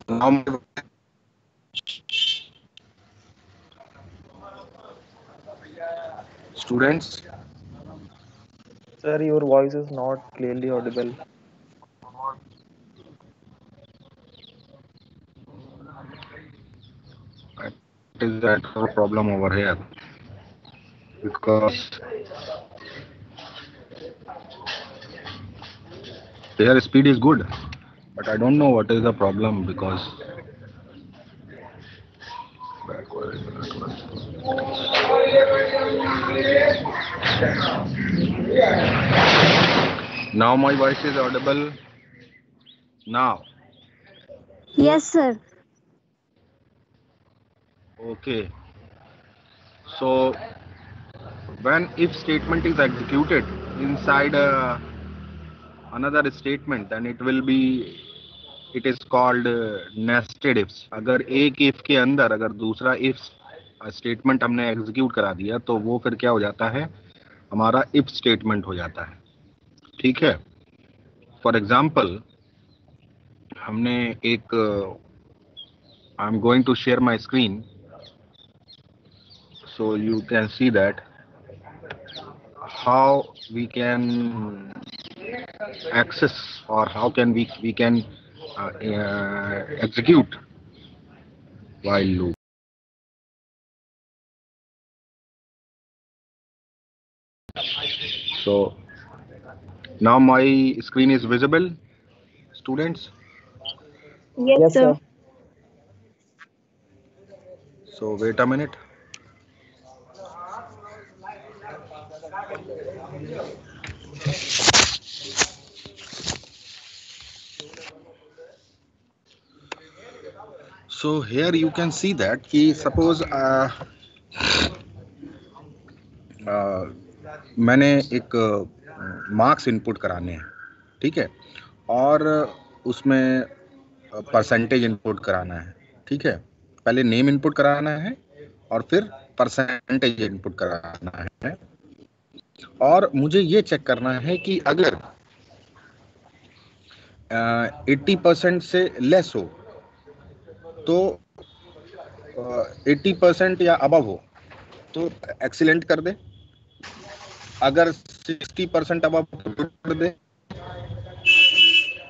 Now, students, Sir, your voice is not clearly audible. it is a network problem over here because their speed is good, but I don't know what is the problem because now my voice is audible now. Yes, sir. Okay, so when if statement is executed inside another statement, then it is called nested ifs. अगर एक if के अंदर अगर दूसरा if statement हमने execute करा दिया तो वो फिर क्या हो जाता है, हमारा if स्टेटमेंट हो जाता है। ठीक है, फॉर एग्जाम्पल हमने एक I am going to share my screen so you can see that how we can access or how can we can execute while loop. So now my screen is visible, students. Yes, Yes, sir. sir. So wait a minute. So here you can see that कि suppose मैंने एक marks input कराने हैं, ठीक है, और उसमें percentage input कराना है। ठीक है, पहले नेम इनपुट कराना है और फिर परसेंटेज इनपुट कराना है, और मुझे ये चेक करना है कि अगर 80% से लेस हो तो 80% या अबव हो तो एक्सीलेंट कर दे, अगर 60% अबव कर दे,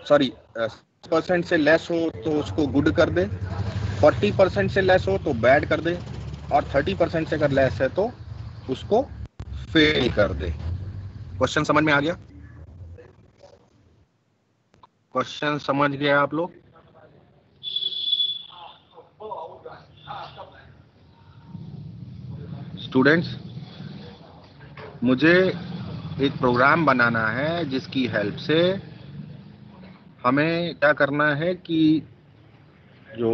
सॉरी 60% से लेस हो तो उसको गुड कर दे, 40% से लेस हो तो बैड कर दे, और 30% से अगर लेस है तो उसको फेल कर दे। क्वेश्चन समझ में आ गया? क्वेश्चन समझ गए आप लोग? स्टूडेंट्स, मुझे एक प्रोग्राम बनाना है जिसकी हेल्प से हमें क्या करना है कि जो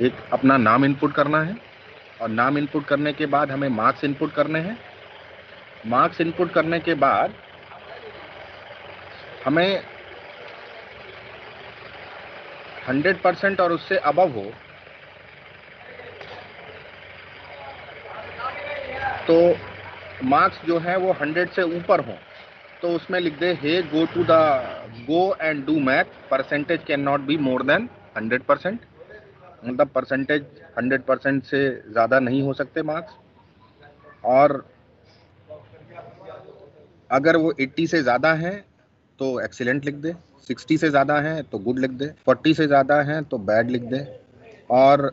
एक अपना नाम इनपुट करना है, और नाम इनपुट करने के बाद हमें मार्क्स इनपुट करने हैं। मार्क्स इनपुट करने के बाद हमें 100% और उससे अबव हो तो मार्क्स जो है वो 100 से ऊपर हो तो उसमें लिख दे he go and do math, percentage can not be more than 100%, मतलब परसेंटेज 100% से ज़्यादा नहीं हो सकते मार्क्स, और अगर वो 80 से ज़्यादा है तो एक्सीलेंट लिख दे, 60 से ज़्यादा है तो गुड लिख दे, 40 से ज़्यादा है तो बैड लिख दे, और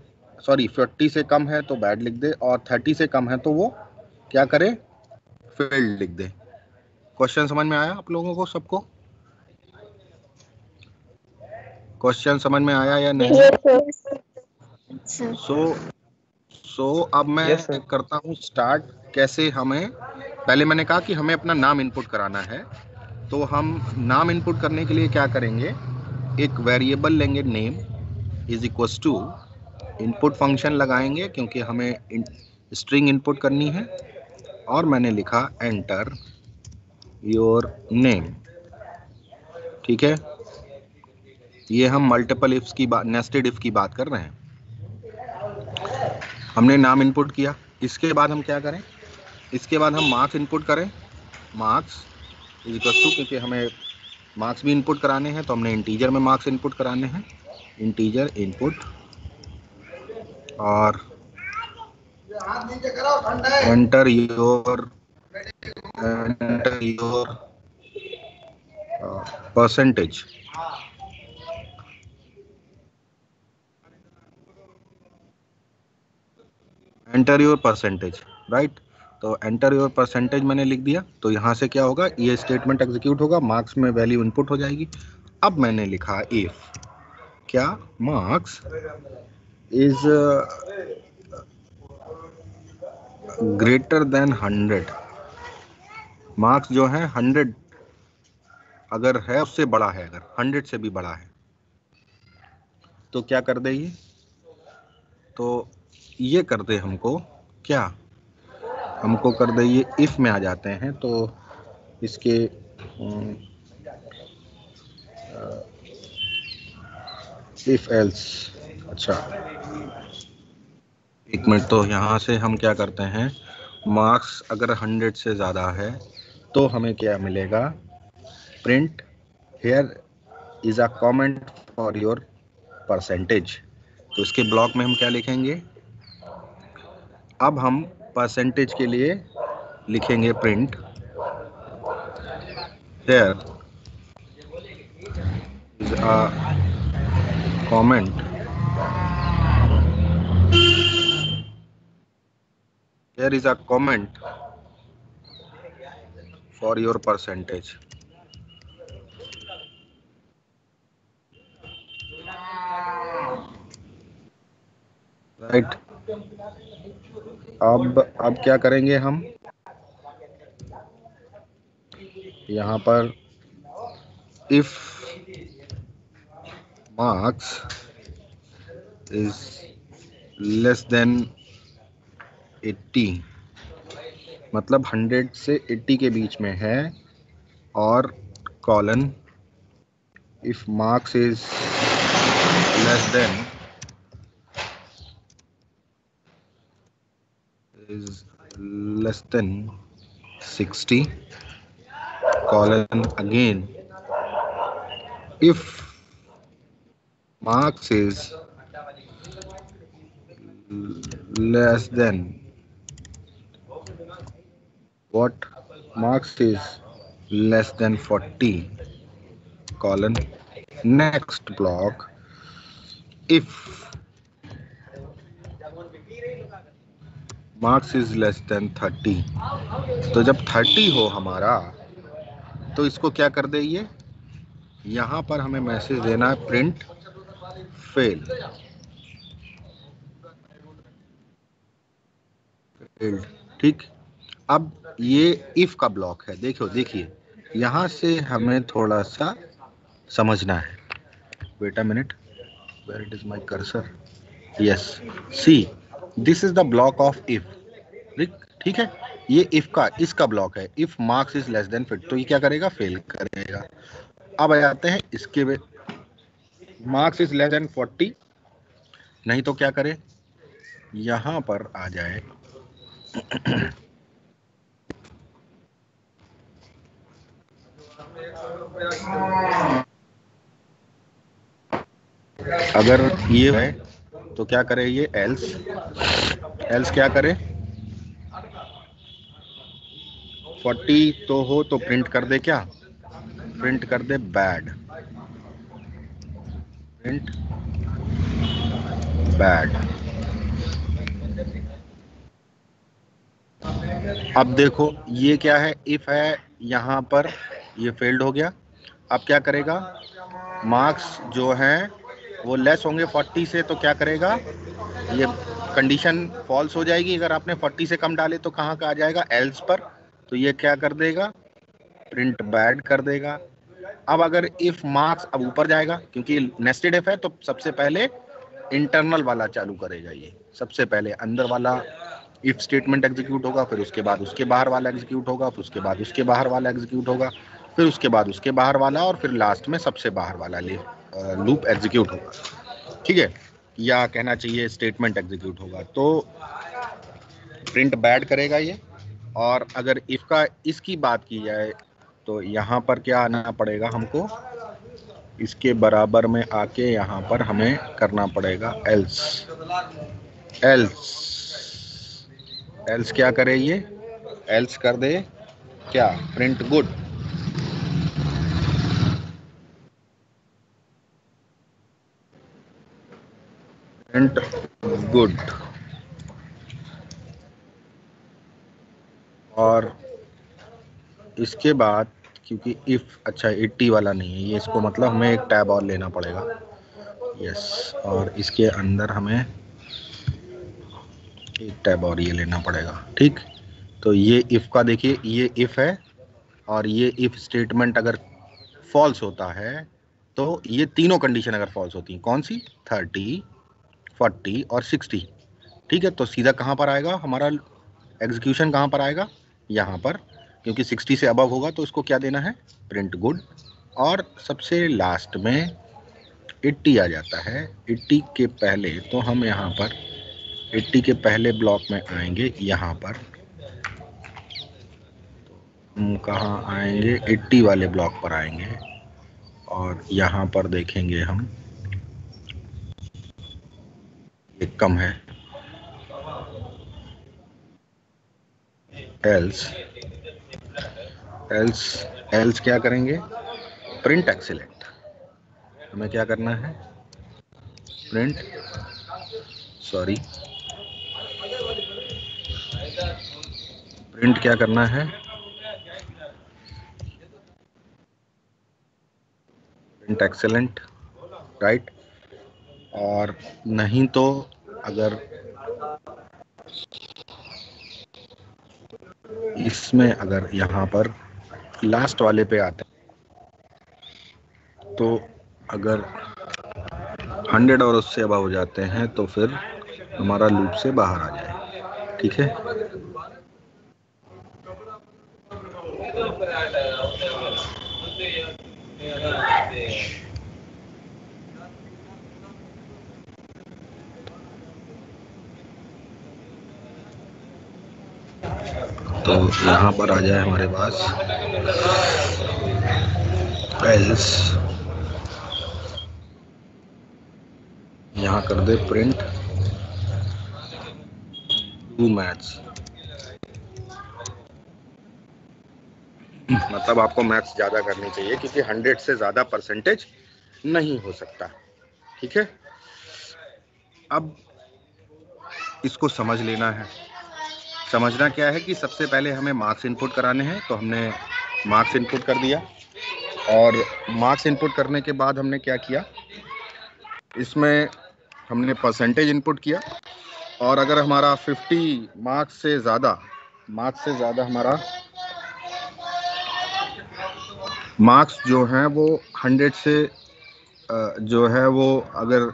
40 से कम है तो बैड लिख दे, और 30 से कम है तो वो क्या करे, फेल्ड लिख दे। क्वेश्चन समझ में आया आप लोगों को सबको? क्वेश्चन समझ में आया या नहीं? सो अब मैं Yes, sir. करता हूँ स्टार्ट। कैसे हमें, पहले मैंने कहा कि हमें अपना नाम इनपुट कराना है, तो हम नाम इनपुट करने के लिए क्या करेंगे, एक वेरिएबल लेंगे name is equals to input function लगाएंगे क्योंकि हमें स्ट्रिंग इनपुट करनी है, और मैंने लिखा एंटर योर नेम। ठीक है, ये हम मल्टीपल इफ्स की बात, नेस्टेड इफ की बात कर रहे हैं। हमने नाम इनपुट किया, इसके बाद हम क्या करें, इसके बाद हम मार्क्स इनपुट करें, मार्क्स इज इक्वल टू, क्योंकि हमें मार्क्स भी इनपुट कराने हैं तो हमने इंटीजर में मार्क्स इनपुट कराने हैं, इंटीजर इनपुट और enter your percentage. Enter your percentage, right. तो एंटर योर परसेंटेज मैंने लिख दिया, तो यहाँ से क्या होगा, ये स्टेटमेंट एग्जीक्यूट होगा, मार्क्स में वैल्यू इनपुट हो जाएगी। अब मैंने लिखा इफ क्या marks is greater then 100, marks जो है 100 अगर है उससे बड़ा है, अगर 100 से भी बड़ा है तो क्या कर दे ये, तो ये कर दे हमको क्या, हमको कर दे ये इफ में आ जाते हैं। तो इसके इफ एल्स, अच्छा एक मिनट, तो यहाँ से हम क्या करते हैं, मार्क्स अगर 100 से ज़्यादा है तो हमें क्या मिलेगा, print here is a comment for your percentage. तो इसके ब्लॉक में हम क्या लिखेंगे, अब हम परसेंटेज के लिए लिखेंगे print here is a comment, here is a comment for your percentage. Right, अब क्या करेंगे हम, यहाँ पर if marks is less then 80, मतलब 100 से 80 के बीच में है, और colon if marks is less then 60, colon again if marks is less than what, marks is less than 40, colon next block if marks is less than 30। तो जब 30 हो हमारा तो इसको क्या कर दे, ये यहाँ पर हमें मैसेज देना है प्रिंट फेल, ठीक। अब ये इफ का ब्लॉक है, देखिए यहाँ से हमें थोड़ा सा समझना है, wait a minute, where it is my cursor, yes, see this is the block of if, ठीक है, ये इफ का इसका ब्लॉक है, if marks is less than fit, तो ये क्या करेगा, फेल करेगा। अब आ जाते हैं इसके, मार्क्स इज लेस देन 40, नहीं तो क्या करे, यहां पर आ जाए अगर ये है तो क्या करे, ये एल्स क्या करे, 40 तो हो तो प्रिंट कर दे, क्या प्रिंट कर दे बैड, प्रिंट बैड। अब देखो ये क्या है, इफ है, यहाँ पर ये फेल्ड हो गया। अब क्या करेगा, मार्क्स जो हैं वो लेस होंगे 40 से, तो क्या करेगा, ये कंडीशन फॉल्स हो जाएगी, अगर आपने 40 से कम डाले तो कहाँ का आ जाएगा, एल्स पर, तो ये क्या कर देगा, प्रिंट बैड कर देगा। अब अगर इफ मार्क्स, अब ऊपर जाएगा क्योंकि नेस्टेड इफ है, तो सबसे पहले इंटरनल वाला चालू करेगा, ये सबसे पहले अंदर वाला इफ स्टेटमेंट एग्जीक्यूट होगा, फिर उसके बाद उसके बाहर वाला एग्जीक्यूट होगा, फिर उसके बाद उसके बाहर वाला एग्जीक्यूट होगा, फिर उसके बाद उसके बाहर वाला, और फिर लास्ट में सबसे बाहर वाला लूप एग्जीक्यूट होगा, ठीक है, या कहना चाहिए स्टेटमेंट एग्जीक्यूट होगा। तो प्रिंट बैड करेगा ये। और अगर इफ का इसकी बात की जाए तो यहाँ पर क्या आना पड़ेगा हमको, इसके बराबर में आके यहाँ पर हमें करना पड़ेगा एल्स। एल्स एल्स क्या करे ये? एल्स कर दे क्या? Print good. Print good. और इसके बाद क्योंकि इफ अच्छा 80 वाला नहीं है ये, इसको मतलब हमें एक टैब और लेना पड़ेगा। यस, और इसके अंदर हमें एक टैब और ये लेना पड़ेगा। ठीक, तो ये इफ का देखिए, ये इफ है और ये इफ स्टेटमेंट अगर फॉल्स होता है तो ये तीनों कंडीशन अगर फॉल्स होती हैं, कौन सी? 30, 40 और 60। ठीक है, तो सीधा कहाँ पर आएगा हमारा एग्जीक्यूशन? कहाँ पर आएगा? यहाँ पर, क्योंकि 60 से अबव होगा तो इसको क्या देना है? Print good. और सबसे लास्ट में 80 आ जाता है। 80 के पहले तो हम यहाँ पर 80 के पहले ब्लॉक में आएंगे, यहाँ पर हम कहाँ आएंगे? 80 वाले ब्लॉक पर आएंगे और यहाँ पर देखेंगे हम ये कम है। एल्स एल्स एल्स क्या करेंगे? Print excellent. हमें क्या करना है? प्रिंट प्रिंट क्या करना है? Print excellent, right. और नहीं तो अगर इसमें अगर यहाँ पर लास्ट वाले पे आते हैं तो अगर 100 और उससे अबव हो जाते हैं तो फिर हमारा लूप से बाहर आ जाए। ठीक है, तो यहाँ पर आ जाए हमारे पास एल्स, यहाँ कर दे प्रिंट डू मैथ्स। मतलब आपको मैथ्स ज़्यादा करनी चाहिए क्योंकि 100 से ज़्यादा परसेंटेज नहीं हो सकता। ठीक है, अब इसको समझ लेना है। समझना क्या है कि सबसे पहले हमें मार्क्स इनपुट कराने हैं, तो हमने मार्क्स इनपुट कर दिया। और मार्क्स इनपुट करने के बाद हमने क्या किया? इसमें हमने परसेंटेज इनपुट किया। और अगर हमारा 50 मार्क्स से ज़्यादा हमारा मार्क्स जो हैं वो 100 से जो है वो अगर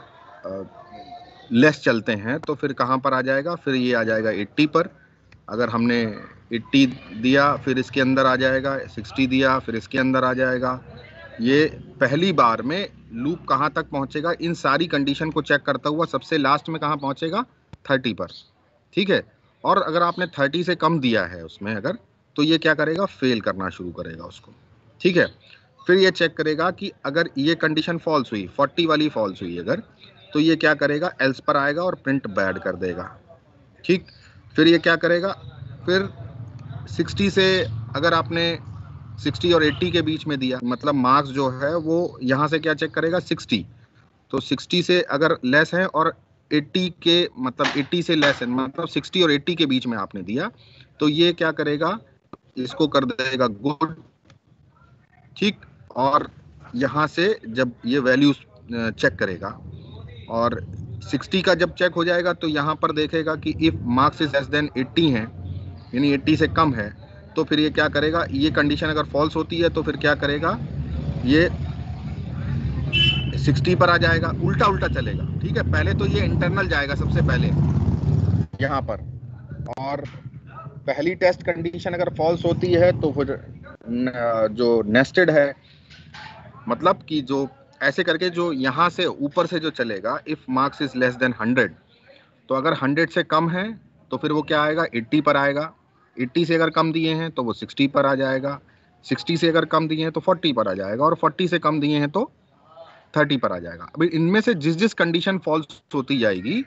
लेस चलते हैं तो फिर कहाँ पर आ जाएगा? फिर ये आ जाएगा 80 पर। अगर हमने 80 दिया फिर इसके अंदर आ जाएगा, 60 दिया फिर इसके अंदर आ जाएगा। ये पहली बार में लूप कहाँ तक पहुँचेगा? इन सारी कंडीशन को चेक करता हुआ सबसे लास्ट में कहाँ पहुँचेगा? 30 पर। ठीक है, और अगर आपने 30 से कम दिया है उसमें अगर, तो ये क्या करेगा? फेल करना शुरू करेगा उसको। ठीक है, फिर ये चेक करेगा कि अगर ये कंडीशन फॉल्स हुई, 40 वाली फॉल्स हुई अगर, तो ये क्या करेगा? एल्स पर आएगा और प्रिंट बैड कर देगा। ठीक, फिर ये क्या करेगा? फिर 60 से अगर आपने 60 और 80 के बीच में दिया, मतलब मार्क्स जो है वो यहाँ से क्या चेक करेगा? 60। तो 60 से अगर लेस है और 80 के मतलब 80 से लेस है, मतलब 60 और 80 के बीच में आपने दिया, तो ये क्या करेगा? इसको कर देगा गुड। ठीक, और यहाँ से जब ये वैल्यूज चेक करेगा और 60 का जब चेक हो जाएगा तो यहाँ पर देखेगा कि if marks is less then 80 है, यानी 80 से कम है, तो फिर ये क्या करेगा? ये कंडीशन अगर फॉल्स होती है तो फिर क्या करेगा? ये 60 पर आ जाएगा, उल्टा उल्टा चलेगा। ठीक है, पहले तो ये इंटरनल जाएगा सबसे पहले यहाँ पर, और पहली टेस्ट कंडीशन अगर फॉल्स होती है तो फिर जो नेस्टेड है, मतलब कि जो ऐसे करके जो यहाँ से ऊपर से जो चलेगा, if marks is less then 100, तो अगर 100 से कम है तो फिर वो क्या आएगा? 80 पर आएगा। 80 से अगर कम दिए हैं तो वो 60 पर आ जाएगा। 60 से अगर कम दिए हैं तो 40 पर आ जाएगा, और 40 से कम दिए हैं तो 30 पर आ जाएगा। अभी इनमें से जिस जिस कंडीशन फॉल्स होती जाएगी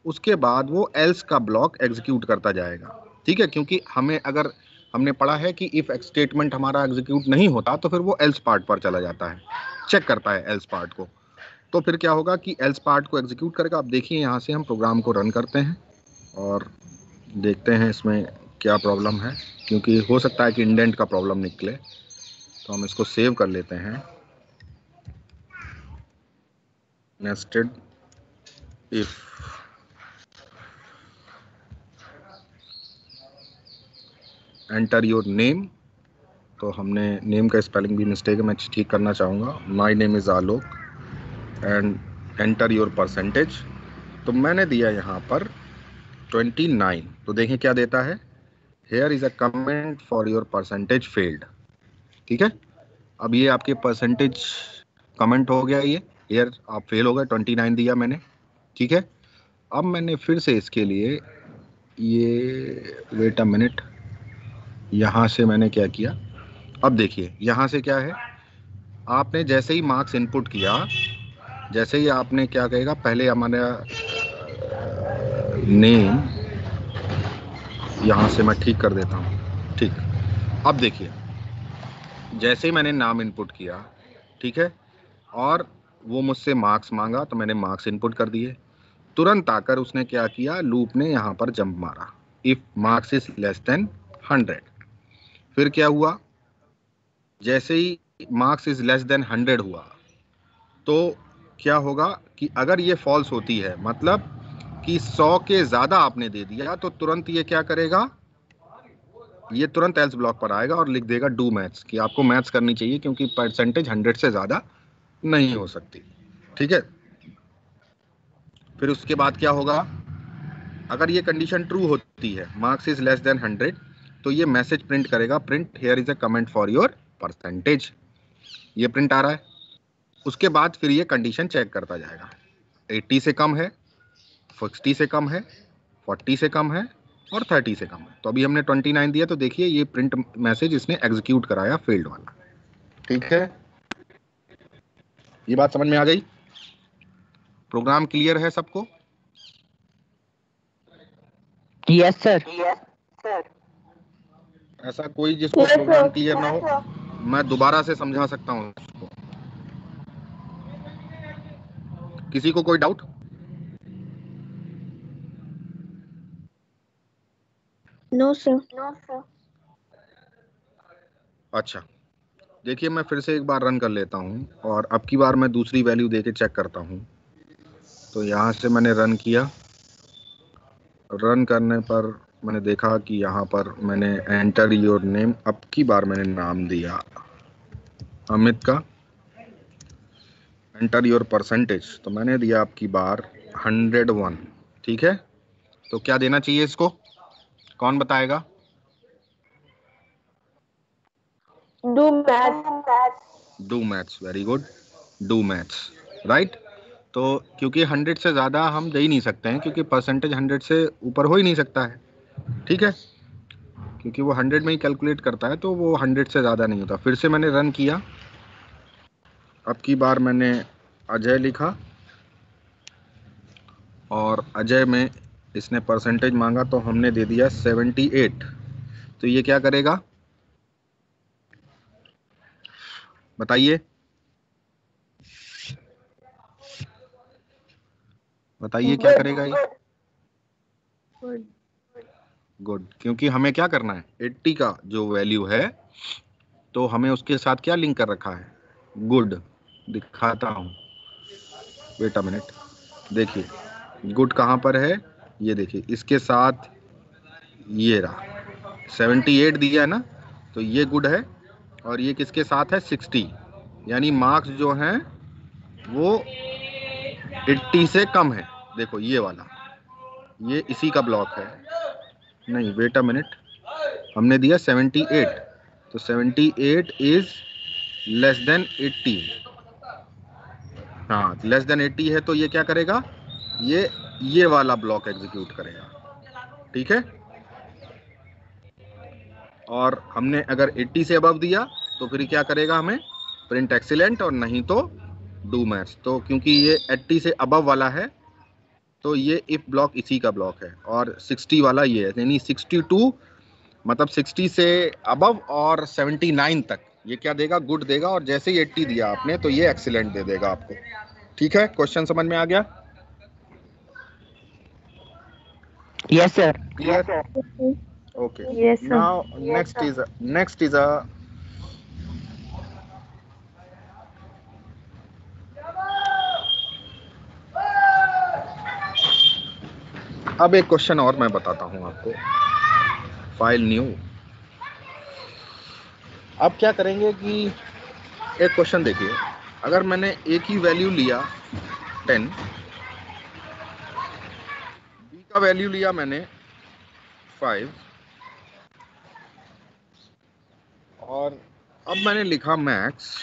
उसके बाद वो एल्स का ब्लॉक एग्जीक्यूट करता जाएगा, ठीक है। क्योंकि हमें अगर हमने पढ़ा है कि इफ स्टेटमेंट हमारा एग्जीक्यूट नहीं होता तो फिर वो एल्स पार्ट पर चला जाता है, चेक करता है एल्स पार्ट को। तो फिर क्या होगा कि एल्स पार्ट को एग्जीक्यूट करेगा। अब देखिए यहाँ से हम प्रोग्राम को रन करते हैं और देखते हैं इसमें क्या प्रॉब्लम है, क्योंकि हो सकता है कि इंडेंट का प्रॉब्लम निकले। तो हम इसको सेव कर लेते हैं, nested if enter your name. तो हमने नेम का स्पेलिंग भी मिस्टेक है, मैं ठीक करना चाहूँगा। My name is Alok and enter your percentage. तो मैंने दिया यहाँ पर 29। तो देखें क्या देता है, here is a comment for your percentage failed, ठीक है। अब ये आपके परसेंटेज कमेंट हो गया, ये हेयर आप फेल हो गए, 29 दिया मैंने, ठीक है। अब मैंने फिर से इसके लिए ये वेट अ मिनट, यहाँ से मैंने क्या किया, अब देखिए यहाँ से क्या है, आपने जैसे ही मार्क्स इनपुट किया, जैसे ही आपने क्या कहेगा, पहले हमारा नेम यहाँ से मैं ठीक कर देता हूँ, ठीक। अब देखिए जैसे ही मैंने नाम इनपुट किया, ठीक है, और वो मुझसे मार्क्स मांगा तो मैंने मार्क्स इनपुट कर दिए। तुरंत आकर उसने क्या किया, लूप ने यहाँ पर जंप मारा, if marks is less then 100। फिर क्या हुआ, जैसे ही मार्क्स इज लेस देन 100 हुआ तो क्या होगा कि अगर ये फॉल्स होती है, मतलब कि 100 के ज़्यादा आपने दे दिया, तो तुरंत ये क्या करेगा, ये तुरंत एल्स ब्लॉक पर आएगा और लिख देगा डू मैथ्स, कि आपको मैथ्स करनी चाहिए क्योंकि परसेंटेज 100 से ज़्यादा नहीं हो सकती, ठीक है। फिर उसके बाद क्या होगा, अगर ये कंडीशन ट्रू होती है, मार्क्स इज लेस देन 100, तो ये मैसेज प्रिंट करेगा, print here is a comment for your percentage. ये प्रिंट आ रहा है। उसके बाद फिर ये कंडीशन चेक करता जाएगा, 80 से कम है, 60 से कम है, 40 से कम है और 30 से कम है। तो अभी हमने 29 दिया, तो देखिए ये प्रिंट मैसेज इसने एग्जीक्यूट कराया, फेल्ड वाला, ठीक है। ये बात समझ में आ गई, प्रोग्राम क्लियर है सबको? Yes sir. ऐसा कोई जिसको प्रोग्राम क्लियर ना हो, मैं दोबारा से समझा सकता हूँ उसको। किसी को कोई डाउट? No sir. अच्छा, देखिए मैं फिर से एक बार रन कर लेता हूँ और अब की बार मैं दूसरी वैल्यू देके चेक करता हूँ। तो यहाँ से मैंने रन किया, रन करने पर मैंने देखा कि यहाँ पर मैंने एंटर योर नेम, अब की बार मैंने नाम दिया अमित का। एंटर योर परसेंटेज, तो मैंने दिया आपकी बार 101, ठीक है। तो क्या देना चाहिए इसको, कौन बताएगा? Do math. Do maths, very good, do maths, right. तो क्योंकि 100 से ज़्यादा हम दे ही नहीं सकते हैं, क्योंकि परसेंटेज 100 से ऊपर हो ही नहीं सकता है, ठीक है, क्योंकि वो 100 में ही कैलकुलेट करता है, तो वो 100 से ज़्यादा नहीं होता। फिर से मैंने रन किया, अब की बार मैंने अजय लिखा और अजय में इसने परसेंटेज मांगा तो हमने दे दिया 78। तो ये क्या करेगा बताइए, बताइए क्या करेगा ये? गुड, क्योंकि हमें क्या करना है, 80 का जो वैल्यू है तो हमें उसके साथ क्या लिंक कर रखा है, गुड। दिखाता हूँ, वेट अ मिनट, देखिए गुड कहाँ पर है, ये देखिए इसके साथ ये रहा, 78 दिया है ना, तो ये गुड है। और ये किसके साथ है, 60, यानी मार्क्स जो हैं वो 80 से कम है। देखो ये वाला, ये इसी का ब्लॉक है, नहीं वेट अ मिनट, हमने दिया 78, तो 78 इज लेस देन 80, हाँ लेस देन 80 है, तो ये क्या करेगा, ये वाला ब्लॉक एग्जीक्यूट करेगा, ठीक है। और हमने अगर 80 से अबव दिया तो फिर क्या करेगा, हमें प्रिंट एक्सीलेंट, और नहीं तो डू मैच, तो क्योंकि ये 80 से अबव वाला है तो ये इफ ब्लॉक इसी का ब्लॉक है, और 60 वाला ये है, यानी 62 मतलब 60 से अबव और 79 तक ये क्या देगा, गुड देगा, और जैसे ही 80 दिया आपने तो ये एक्सीलेंट दे देगा आपको। ठीक है, क्वेश्चन समझ में आ गया? Yes, sir. Clear? Okay, Yes, sir. Now next is a अब एक क्वेश्चन और मैं बताता हूं आपको। File new. अब क्या करेंगे कि एक क्वेश्चन देखिए, अगर मैंने ए की वैल्यू लिया 10, बी का वैल्यू लिया मैंने 5, और अब मैंने लिखा max,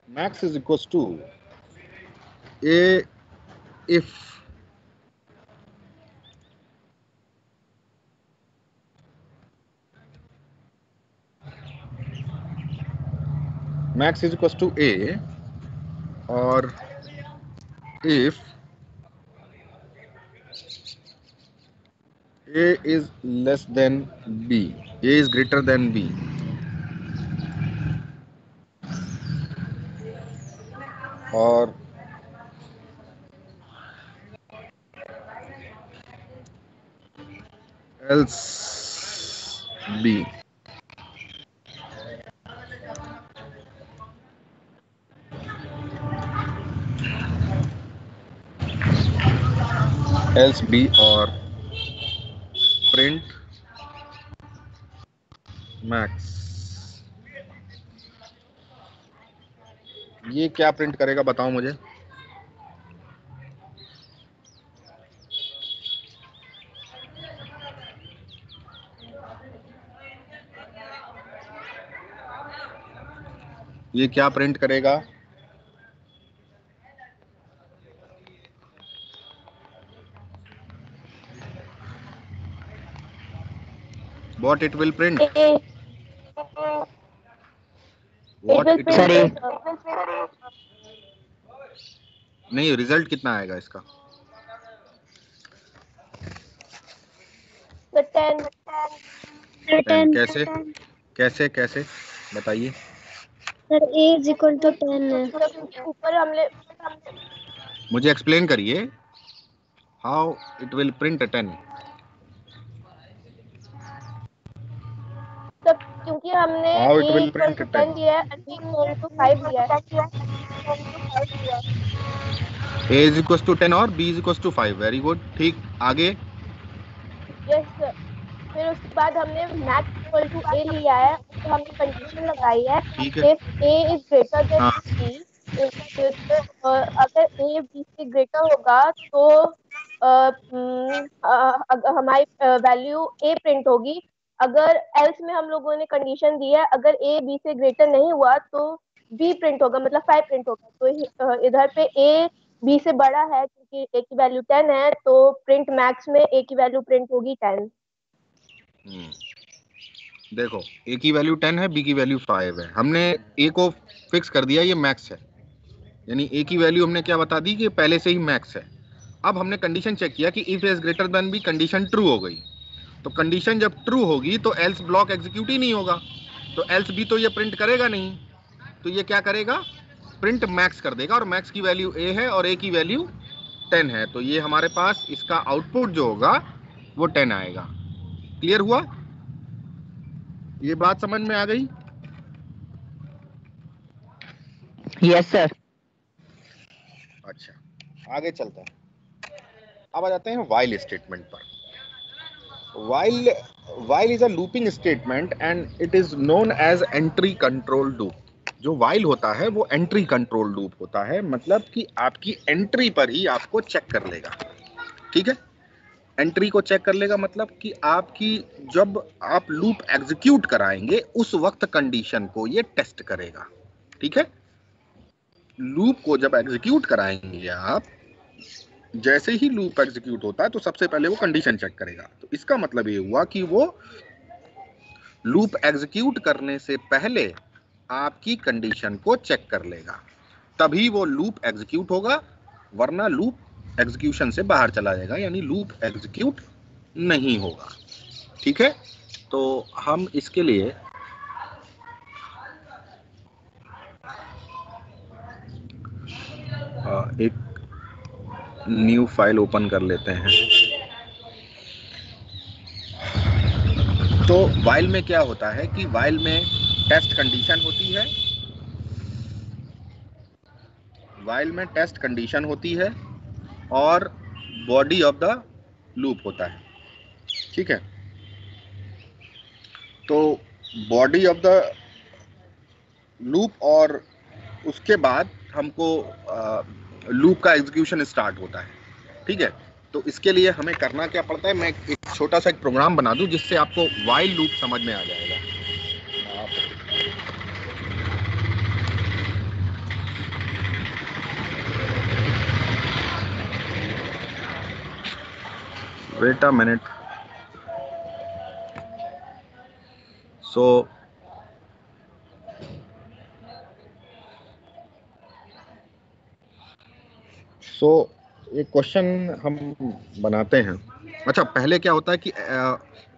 max is equal to a if max is equal to a, और if a is less than b, a is greater than b, और else B. else B और print max। ये क्या प्रिंट करेगा बताओ मुझे? ये क्या प्रिंट करेगा? What it will print? A. What will it print will Sorry. नहीं, रिजल्ट कितना आएगा इसका? the 10. 10। कैसे कैसे कैसे बताइए? Sir, A is equal to 10 है। ऊपर हमने मुझे एक्सप्लेन करिए, हाउ इट विल प्रिंट 10। तब क्योंकि हमने How it A will equal print to 10? 10 दिया है और B equal to 5 दिया है। A is equals to 10 और B is equals to 5। Very good, ठीक, आगे? Yes sir. फिर उसके बाद हमने मैक्स इक्वल टू A लिया है, तो हमने कंडीशन लगाई है ठीक है। If A is greater then हाँ, B। तो अगर A B से ग्रेटर होगा तो हमारी वैल्यू A प्रिंट होगी। अगर एल्स में हम लोगों ने कंडीशन दी है अगर A B से ग्रेटर नहीं हुआ तो B प्रिंट होगा, मतलब 5 प्रिंट होगा। तो इधर पे A B से बड़ा है क्योंकि A की वैल्यू 10 है, तो प्रिंट मैक्स में A की वैल्यू प्रिंट होगी 10। देखो, ए की वैल्यू 10 है, बी की वैल्यू 5 है। हमने ए को फिक्स कर दिया, ये मैक्स है, यानी ए की वैल्यू हमने क्या बता दी कि पहले से ही मैक्स है। अब हमने कंडीशन चेक किया कि if is greater than b, condition true हो गई। तो कंडीशन जब ट्रू होगी तो एल्स ब्लॉक एग्जीक्यूट ही नहीं होगा, तो एल्स बी तो ये प्रिंट करेगा नहीं, तो ये क्या करेगा, प्रिंट मैक्स कर देगा, और मैक्स की वैल्यू ए है और ए की वैल्यू 10 है, तो ये हमारे पास इसका आउटपुट जो होगा वो 10 आएगा। क्लियर हुआ? ये बात समझ में आ गई? Yes, sir. अच्छा, आगे चलते हैं। अब आ जाते हैं वाइल स्टेटमेंट पर। while is a looping statement and it is known as entry control loop। जो while होता है वो entry control loop होता है, मतलब कि आपकी एंट्री पर ही आपको चेक कर लेगा। ठीक है, एंट्री को चेक कर लेगा मतलब कि आपकी जब आप लूप एग्जीक्यूट कराएंगे उस वक्त कंडीशन को ये टेस्ट करेगा। ठीक है, लूप को जब एग्जीक्यूट कराएंगे आप, जैसे ही लूप एग्जीक्यूट होता है तो सबसे पहले वो कंडीशन चेक करेगा। तो इसका मतलब ये हुआ कि वो लूप एग्जीक्यूट करने से पहले आपकी कंडीशन को चेक कर लेगा, तभी वो लूप एग्जीक्यूट होगा, वरना लूप एग्जीक्यूशन से बाहर चला जाएगा, यानी लूप एग्जीक्यूट नहीं होगा। ठीक है, तो हम इसके लिए एक न्यू फाइल ओपन कर लेते हैं। तो वाइल में क्या होता है कि वाइल में टेस्ट कंडीशन होती है, वाइल में टेस्ट कंडीशन होती है और बॉडी ऑफ द लूप होता है। ठीक है, तो बॉडी ऑफ द लूप और उसके बाद हमको लूप का एग्जीक्यूशन स्टार्ट होता है। ठीक है, तो इसके लिए हमें करना क्या पड़ता है, मैं एक छोटा सा एक प्रोग्राम बना दूं जिससे आपको वाइल लूप समझ में आ जाएगा। Wait a minute. सो एक क्वेश्चन हम बनाते हैं। अच्छा, पहले क्या होता है कि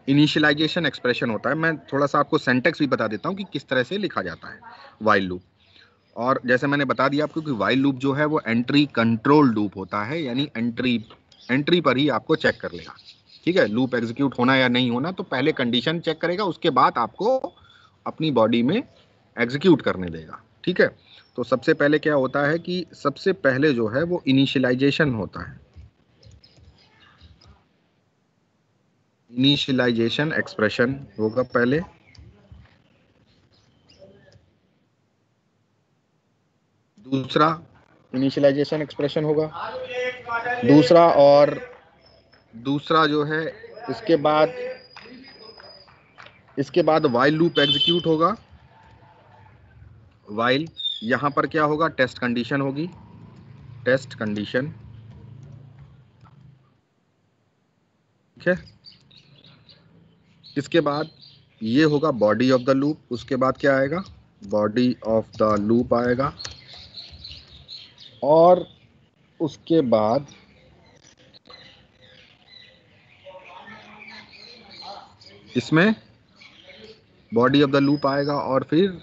इनिशियलाइजेशन एक्सप्रेशन होता है। मैं थोड़ा सा आपको सिंटैक्स भी बता देता हूँ कि किस तरह से लिखा जाता है वाइल लूप। और जैसे मैंने बता दिया आपको कि वाइल लूप जो है वो एंट्री कंट्रोल लूप होता है, यानी एंट्री पर ही आपको चेक कर लेगा। ठीक है, लूप एग्जीक्यूट होना या नहीं होना, तो पहले कंडीशन चेक करेगा, उसके बाद आपको अपनी बॉडी में एग्जीक्यूट करने देगा। ठीक है, तो सबसे पहले क्या होता है कि सबसे पहले जो है वो इनिशियलाइजेशन होता है। इनिशियलाइजेशन एक्सप्रेशन होगा पहले, दूसरा इनिशियलाइजेशन एक्सप्रेशन होगा दूसरा, और दूसरा जो है इसके बाद वाइल लूप एग्जीक्यूट होगा। वाइल यहां पर क्या होगा, टेस्ट कंडीशन होगी, टेस्ट कंडीशन। ठीक है, इसके बाद ये होगा बॉडी ऑफ द लूप। उसके बाद क्या आएगा, बॉडी ऑफ द लूप आएगा, और उसके बाद इसमें बॉडी ऑफ द लूप आएगा और फिर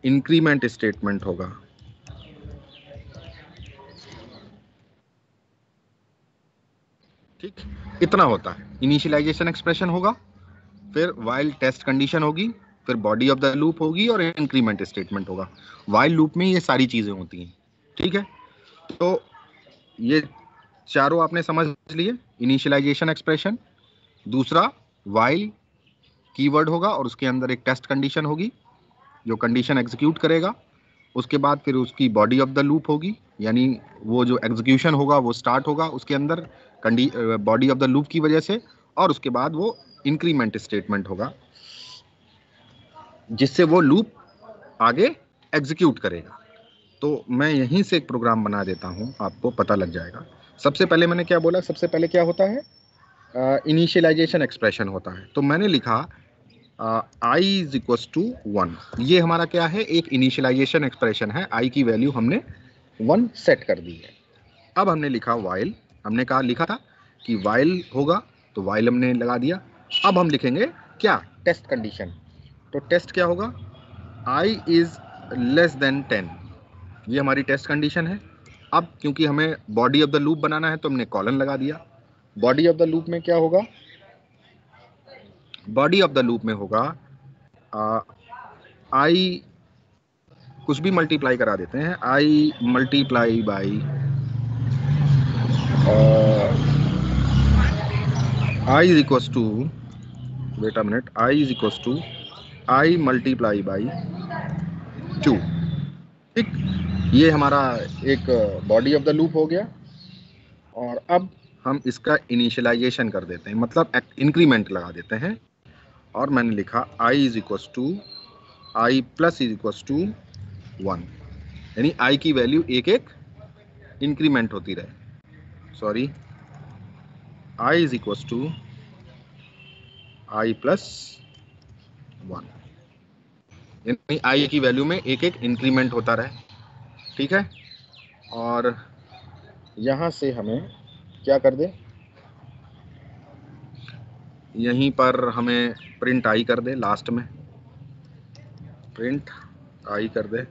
इंक्रीमेंट स्टेटमेंट होगा। ठीक, इतना होता है। इनिशियलाइजेशन एक्सप्रेशन होगा, फिर वाइल टेस्ट कंडीशन होगी, फिर बॉडी ऑफ द लूप होगी और इंक्रीमेंट स्टेटमेंट होगा। वाइल लूप में ये सारी चीजें होती हैं। ठीक है, तो ये चारों आपने समझ लिए। इनिशियलाइजेशन एक्सप्रेशन, दूसरा वाइल कीवर्ड होगा और उसके अंदर एक टेस्ट कंडीशन होगी जो कंडीशन एग्जीक्यूट करेगा। उसके बाद फिर उसकी बॉडी ऑफ द लूप होगी, यानी वो जो एग्जीक्यूशन होगा वो स्टार्ट होगा उसके अंदर बॉडी ऑफ द लूप की वजह से, और उसके बाद वो इंक्रीमेंट स्टेटमेंट होगा जिससे वो लूप आगे एग्जीक्यूट करेगा। तो मैं यहीं से एक प्रोग्राम बना देता हूं, आपको पता लग जाएगा। सबसे पहले मैंने क्या बोला, सबसे पहले क्या होता है, इनिशियलाइजेशन एक्सप्रेशन होता है। तो मैंने लिखा i इज इक्व टू 1। ये हमारा क्या है, एक इनिशियलाइजेशन एक्सप्रेशन है। i की वैल्यू हमने 1 सेट कर दी है। अब हमने लिखा वाइल, हमने कहा लिखा था कि वाइल होगा, तो वाइल हमने लगा दिया। अब हम लिखेंगे क्या, टेस्ट कंडीशन। तो टेस्ट क्या होगा, i इज लेस देन 10। ये हमारी टेस्ट कंडीशन है। अब क्योंकि हमें बॉडी ऑफ द लूप बनाना है तो हमने कॉलन लगा दिया। बॉडी ऑफ द लूप में क्या होगा, बॉडी ऑफ द लूप में होगा i, कुछ भी मल्टीप्लाई करा देते हैं, i multiply by i is equal to, wait a minute, i is equal to i multiply by 2। ठीक, ये हमारा एक बॉडी ऑफ द लूप हो गया। और अब हम इसका इनिशियलाइजेशन कर देते हैं, मतलब इंक्रीमेंट लगा देते हैं। और मैंने लिखा i is equal to i plus is equal to 1, यानी i की वैल्यू एक एक इंक्रीमेंट होती रहे। Sorry, i is equal to i plus 1, यानी i की वैल्यू में एक एक इंक्रीमेंट होता रहे, ठीक है। और यहां से हमें क्या कर दे, यहीं पर हमें प्रिंट आई कर दे, लास्ट में प्रिंट आई कर दे,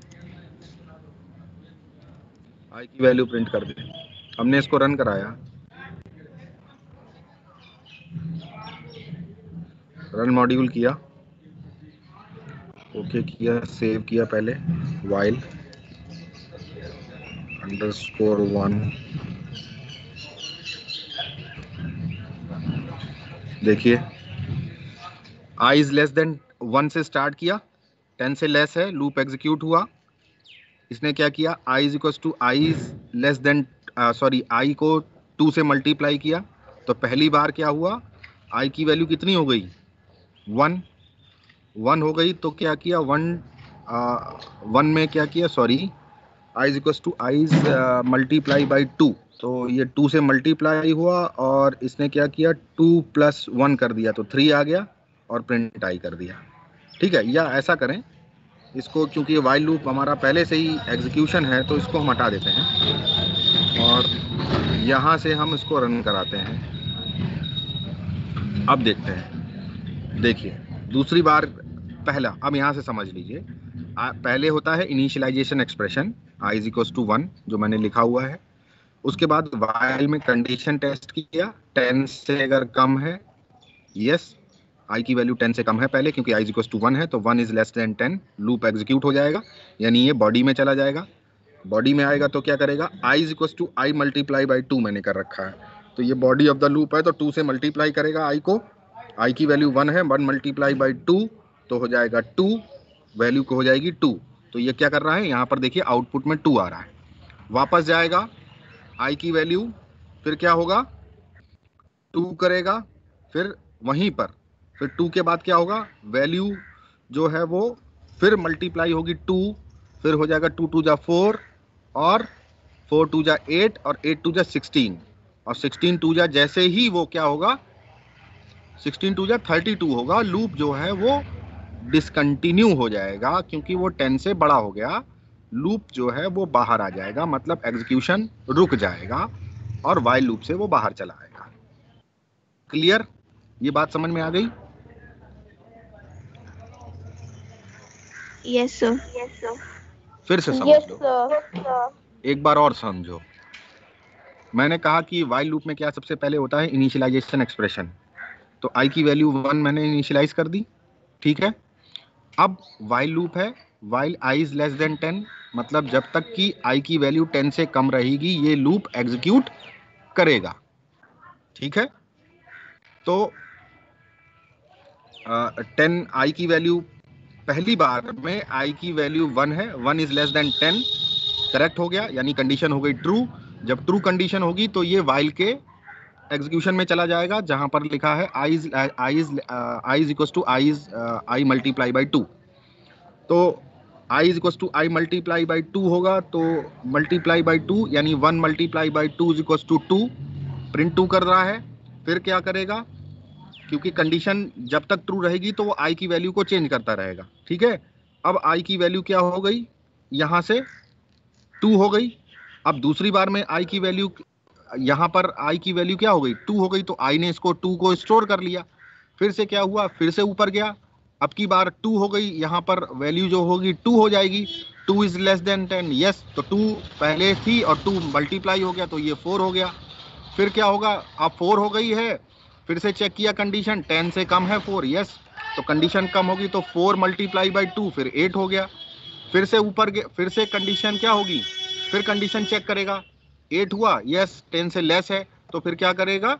आई की वैल्यू प्रिंट कर दे। हमने इसको रन कराया, रन मॉड्यूल किया, ओके किया, सेव किया पहले, वाइल अंडरस्कोर 1, देखिए i इज लेस देन 1 से स्टार्ट किया, 10 से लेस है, लूप एग्जीक्यूट हुआ। इसने क्या किया, i is equal to i is less than sorry i को 2 से मल्टीप्लाई किया, तो पहली बार क्या हुआ, i की वैल्यू कितनी हो गई, 1 हो गई। तो क्या किया, 1 में क्या किया, sorry i is equal to i is multiply by 2, तो ये 2 से मल्टीप्लाई हुआ और इसने क्या किया, 2 प्लस 1 कर दिया, तो 3 आ गया और प्रिंट आई कर दिया, ठीक है। या ऐसा करें इसको, क्योंकि ये वाइल लूप हमारा पहले से ही एग्जीक्यूशन है, तो इसको हम हटा देते हैं और यहाँ से हम इसको रन कराते हैं। अब देखते हैं, देखिए दूसरी बार पहला, अब यहाँ से समझ लीजिए, पहले होता है initialisation expression i is equal to 1 जो मैंने लिखा हुआ है, उसके बाद वाइल में कंडीशन टेस्ट किया, 10 से अगर कम है, यस i की वैल्यू 10 से कम है पहले, क्योंकि i इज इक्वल टू 1 है, तो 1 is less then 10, loop execute हो जाएगा, यानी ये बॉडी में चला जाएगा। बॉडी में आएगा तो क्या करेगा, i is equal to i multiply by 2 मैंने कर रखा है, तो ये बॉडी ऑफ द लूप है, तो 2 से मल्टीप्लाई करेगा i को, i की वैल्यू 1 है, 1 मल्टीप्लाई बाई 2 तो हो जाएगा 2, वैल्यू को हो जाएगी 2। तो ये क्या कर रहा है, यहाँ पर देखिए आउटपुट में 2 आ रहा है, वापस जाएगा i की वैल्यू, फिर क्या होगा, 2 करेगा, फिर वहीं पर, फिर 2 के बाद क्या होगा, वैल्यू जो है वो फिर मल्टीप्लाई होगी 2, फिर हो जाएगा 2 2 जा 4 और 4 2 जा 8 और 8 2 जा 16 और 16 2 जा जैसे ही वो क्या होगा, 16 2 जा 32 होगा, लूप जो है वो डिसकंटिन्यू हो जाएगा, क्योंकि वो 10 से बड़ा हो गया, लूप जो है वो बाहर आ जाएगा, मतलब एग्जीक्यूशन रुक जाएगा और वाइल लूप से वो बाहर चला आएगा। क्लियर, ये बात समझ में आ गई? Yes sir. फिर से समझ यस लो, सर। एक बार और समझो। मैंने कहा कि वाइल लूप में क्या सबसे पहले होता है, इनिशियलाइजेशन एक्सप्रेशन, तो i की वैल्यू 1 मैंने इनिशियलाइज कर दी, ठीक है। अब वाइल लूप है, while i is less then 10, मतलब जब तक कि i की वैल्यू 10 से कम रहेगी ये लूप एग्जीक्यूट करेगा, ठीक है। तो 10 i की वैल्यू, पहली बार में i की वैल्यू 1 है, 1 इज लेस देन 10, करेक्ट हो गया, यानी कंडीशन हो गई ट्रू। जब ट्रू कंडीशन होगी तो ये वाइल के एग्जीक्यूशन में चला जाएगा, जहां पर लिखा है i is equal to i multiply by 2, तो i is equal to i multiply by 2 होगा, तो मल्टीप्लाई बाई 2 यानी 1 multiply by 2 is equal to 2, print 2 कर रहा है। फिर क्या करेगा, क्योंकि कंडीशन जब तक ट्रू रहेगी तो वो i की वैल्यू को चेंज करता रहेगा, ठीक है। अब i की वैल्यू क्या हो गई, यहाँ से 2 हो गई। अब दूसरी बार में i की वैल्यू, यहाँ पर i की वैल्यू क्या हो गई, 2 हो गई, तो i ने इसको 2 को स्टोर कर लिया, फिर से क्या हुआ, फिर से ऊपर गया, अब की बार 2 हो गई, यहाँ पर वैल्यू जो होगी 2 हो जाएगी, 2 इज लेस देन 10, यस, तो 2 पहले थी और 2 मल्टीप्लाई हो गया तो ये 4 हो गया। फिर क्या होगा, अब 4 हो गई है, फिर से चेक किया कंडीशन, 10 से कम है 4, यस, तो कंडीशन कम होगी तो 4 मल्टीप्लाई बाई 2 फिर 8 हो गया। फिर से ऊपर फिर से कंडीशन क्या होगी, फिर कंडीशन चेक करेगा, 8 हुआ, यस, 10 से लेस है, तो फिर क्या करेगा,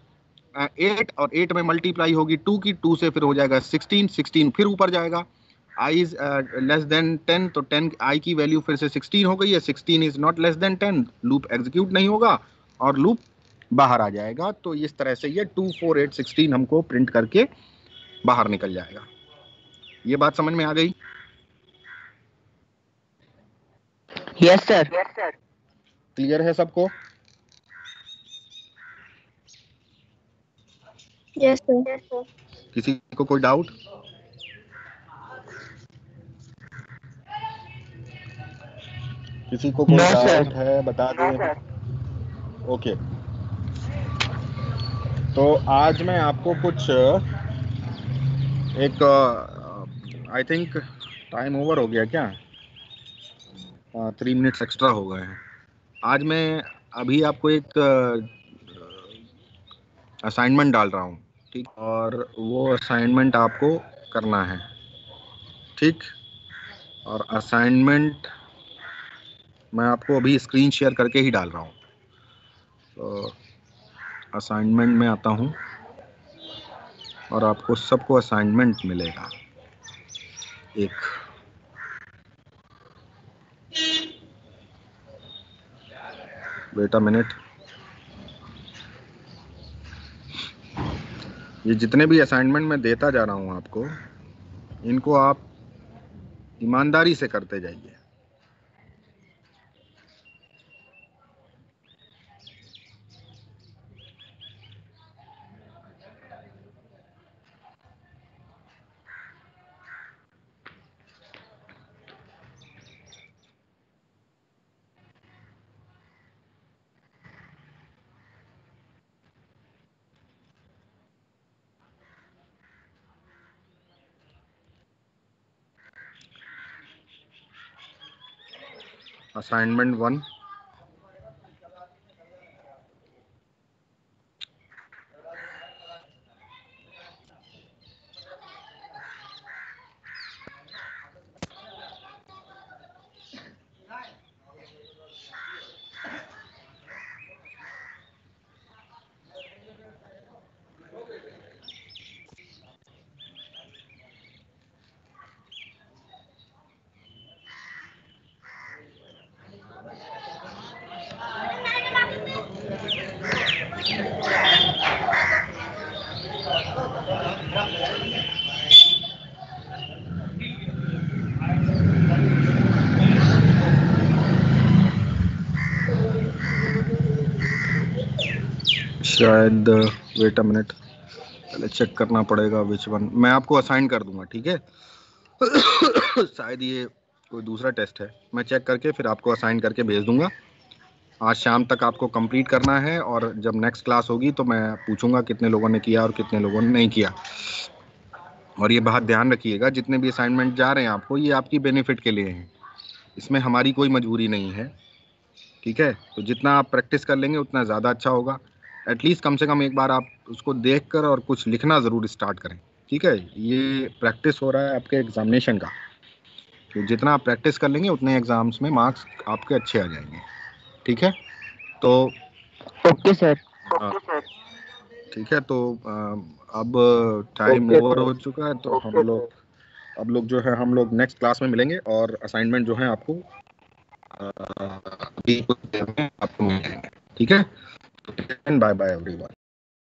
8 और 8 में मल्टीप्लाई होगी 2 की, 2 से फिर हो जाएगा 16, 16 फिर ऊपर जाएगा, i इज लेस देन 10, तो 10 i की वैल्यू फिर से 16 हो गई है, 16 is not less than 10, loop execute नहीं होगा और लूप बाहर आ जाएगा। तो इस तरह से ये 2 4 8 16 हमको प्रिंट करके बाहर निकल जाएगा। ये बात समझ में आ गई? Yes sir. क्लियर है सबको? Yes sir. किसी को कोई डाउट? किसी को कोई No, sir. डाउट है बता दें। ओके, तो आज मैं आपको कुछ एक आई थिंक टाइम ओवर हो गया क्या? 3 मिनट्स एक्स्ट्रा हो गए हैं। आज मैं अभी आपको एक असाइनमेंट डाल रहा हूँ, ठीक, और वो असाइनमेंट आपको करना है, ठीक। और असाइनमेंट मैं आपको अभी स्क्रीन शेयर करके ही डाल रहा हूँ। तो असाइनमेंट में आता हूँ और आपको सबको असाइनमेंट मिलेगा एक। Wait a minute. ये जितने भी असाइनमेंट मैं देता जा रहा हूँ आपको, इनको आप ईमानदारी से करते जाइए। असाइनमेंट 1, शायद वेट अ मिनट, पहले चेक करना पड़ेगा विच वन। मैं आपको असाइन कर दूंगा, ठीक है। शायद ये कोई दूसरा टेस्ट है, मैं चेक करके फिर आपको असाइन करके भेज दूंगा। आज शाम तक आपको कंप्लीट करना है, और जब नेक्स्ट क्लास होगी तो मैं पूछूंगा कितने लोगों ने किया और कितने लोगों ने नहीं किया। और ये बात ध्यान रखिएगा, जितने भी असाइनमेंट जा रहे हैं आपको, ये आपकी बेनिफिट के लिए हैं, इसमें हमारी कोई मजबूरी नहीं है, ठीक है। तो जितना आप प्रैक्टिस कर लेंगे उतना ज़्यादा अच्छा होगा। एटलीस्ट कम से कम एक बार आप उसको देखकर और कुछ लिखना ज़रूर स्टार्ट करें, ठीक है। ये प्रैक्टिस हो रहा है आपके एग्जामिनेशन का, तो जितना आप प्रैक्टिस कर लेंगे उतने एग्जाम्स में मार्क्स आपके अच्छे आ जाएंगे, ठीक है। तो Okay, sir. ठीक है, तो अब टाइम ओवर हो चुका है, तो हम लोग जो है हम लोग नेक्स्ट क्लास में मिलेंगे, और असाइनमेंट जो है आपको अभी कुछ देर में आपको मिल जाएंगे, ठीक है। Bye bye everyone.